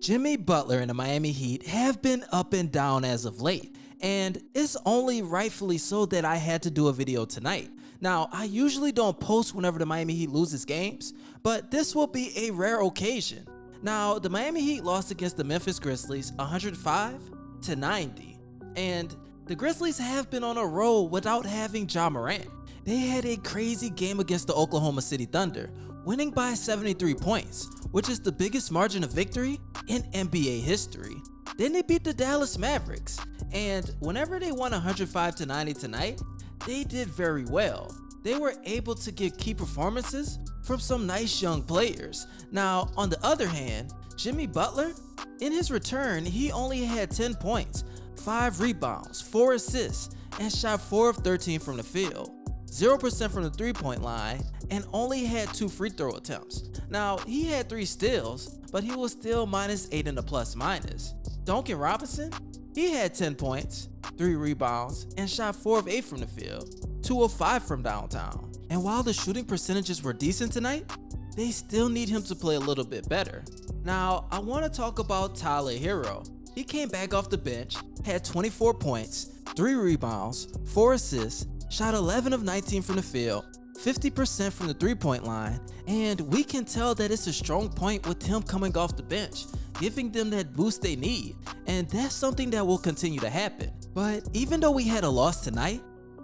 Jimmy Butler and the Miami Heat have been up and down as of late, and it's only rightfully so that I had to do a video tonight. Now, I usually don't post whenever the Miami Heat loses games, but this will be a rare occasion. Now, the Miami Heat lost against the Memphis Grizzlies 105-90, and the Grizzlies have been on a roll without having Ja Morant. They had a crazy game against the Oklahoma City Thunder, winning by 73 points, which is the biggest margin of victory in NBA history. Then they beat the Dallas Mavericks, and whenever they won 105-90 tonight, they did very well. They were able to get key performances from some nice young players. Now, on the other hand, Jimmy Butler, in his return, he only had 10 points, 5 rebounds, 4 assists, and shot 4 of 13 from the field, 0% from the three-point line, and only had 2 free throw attempts. Now, he had 3 steals, but he was still -8 in the plus minus. Duncan Robinson, he had 10 points, 3 rebounds, and shot 4 of 8 from the field, 2 of 5 from downtown. And while the shooting percentages were decent tonight, they still need him to play a little bit better. Now, I want to talk about Tyler Hero. He came back off the bench, had 24 points, 3 rebounds, 4 assists, shot 11 of 19 from the field, 50% from the three-point line, and we can tell that it's a strong point with him coming off the bench, giving them that boost they need, and that's something that will continue to happen. But even though we had a loss tonight,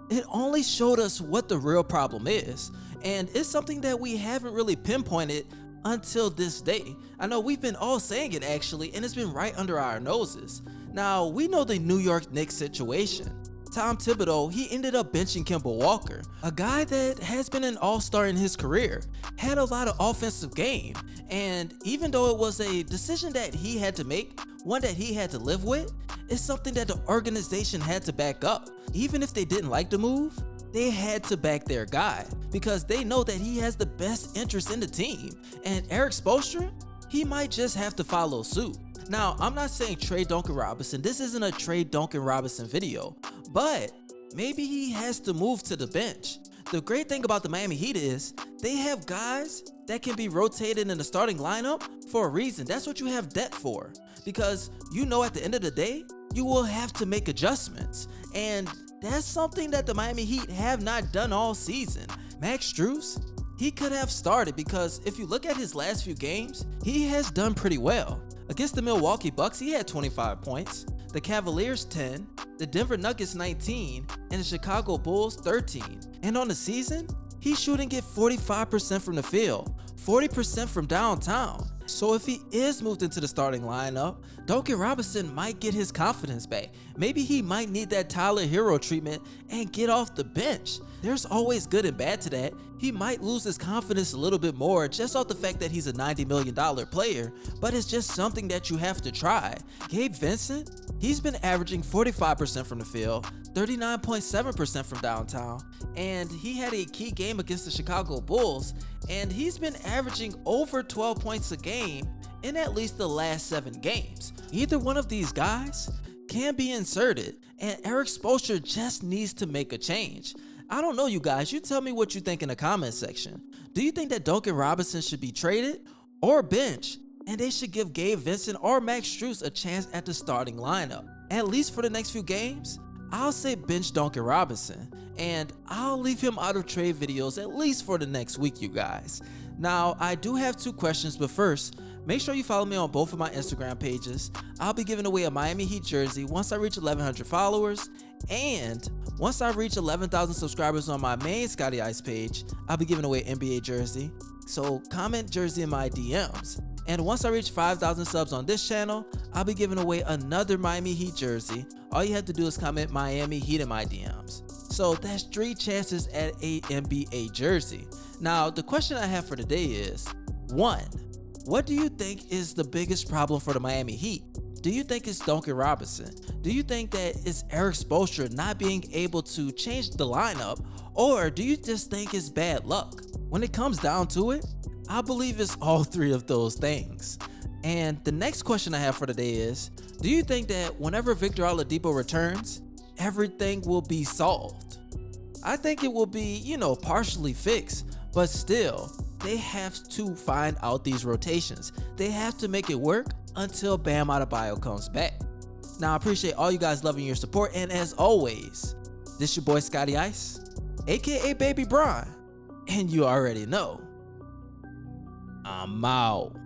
it only showed us what the real problem is, and it's something that we haven't really pinpointed until this day. I know we've been all saying it actually, and it's been right under our noses. Now, we know the New York Knicks situation. Tom Thibodeau, he ended up benching Kemba Walker, a guy that has been an all-star in his career, had a lot of offensive game, and even though it was a decision that he had to make, one that he had to live with, it's something that the organization had to back up. Even if they didn't like the move, they had to back their guy because they know that he has the best interest in the team, and Erik Spoelstra, he might just have to follow suit. Now, I'm not saying trade Duncan Robinson. This isn't a trade Duncan Robinson video, but maybe he has to move to the bench. The great thing about the Miami Heat is they have guys that can be rotated in the starting lineup for a reason. That's what you have depth for, because you know at the end of the day, you will have to make adjustments, and that's something that the Miami Heat have not done all season. Max Strus, he could have started because if you look at his last few games, he has done pretty well. Against the Milwaukee Bucks, he had 25 points, the Cavaliers 10, the Denver Nuggets 19, and the Chicago Bulls 13. And on the season, he's shooting it 45% from the field, 40% from downtown. So if he is moved into the starting lineup, Duncan Robinson might get his confidence back. Maybe he might need that Tyler Hero treatment and get off the bench. There's always good and bad to that. He might lose his confidence a little bit more just off the fact that he's a $90 million player, but it's just something that you have to try. Gabe Vincent, he's been averaging 45% from the field, 39.7% from downtown, and he had a key game against the Chicago Bulls, and he's been averaging over 12 points a game in at least the last 7 games. Either one of these guys can be inserted, and Erik Spoelstra just needs to make a change. I don't know, you guys, you tell me what you think in the comment section. Do you think that Duncan Robinson should be traded or benched, and they should give Gabe Vincent or Max Strus a chance at the starting lineup? At least for the next few games, I'll say bench Duncan Robinson, and I'll leave him out of trade videos at least for the next week, you guys. Now, I do have 2 questions, but first, make sure you follow me on both of my Instagram pages. I'll be giving away a Miami Heat jersey once I reach 1,100 followers, and once I reach 11,000 subscribers on my main ScottyIce page, I'll be giving away an NBA jersey. So comment jersey in my DMs. And once I reach 5,000 subs on this channel, I'll be giving away another Miami Heat jersey. All you have to do is comment Miami Heat in my DMs. So that's 3 chances at a NBA jersey. Now, the question I have for today is, 1, what do you think is the biggest problem for the Miami Heat? Do you think it's Duncan Robinson? Do you think that it's Erik Spoelstra not being able to change the lineup? Or do you just think it's bad luck? When it comes down to it, I believe it's all 3 of those things. And the next question I have for today is, do you think that whenever Victor Oladipo returns, everything will be solved? I think it will be, partially fixed, but still, they have to find out these rotations. They have to make it work until Bam Adebayo comes back. Now I appreciate all you guys loving your support, and as always, this your boy ScottyIce, aka Baby Bron, and you already know, I'm out.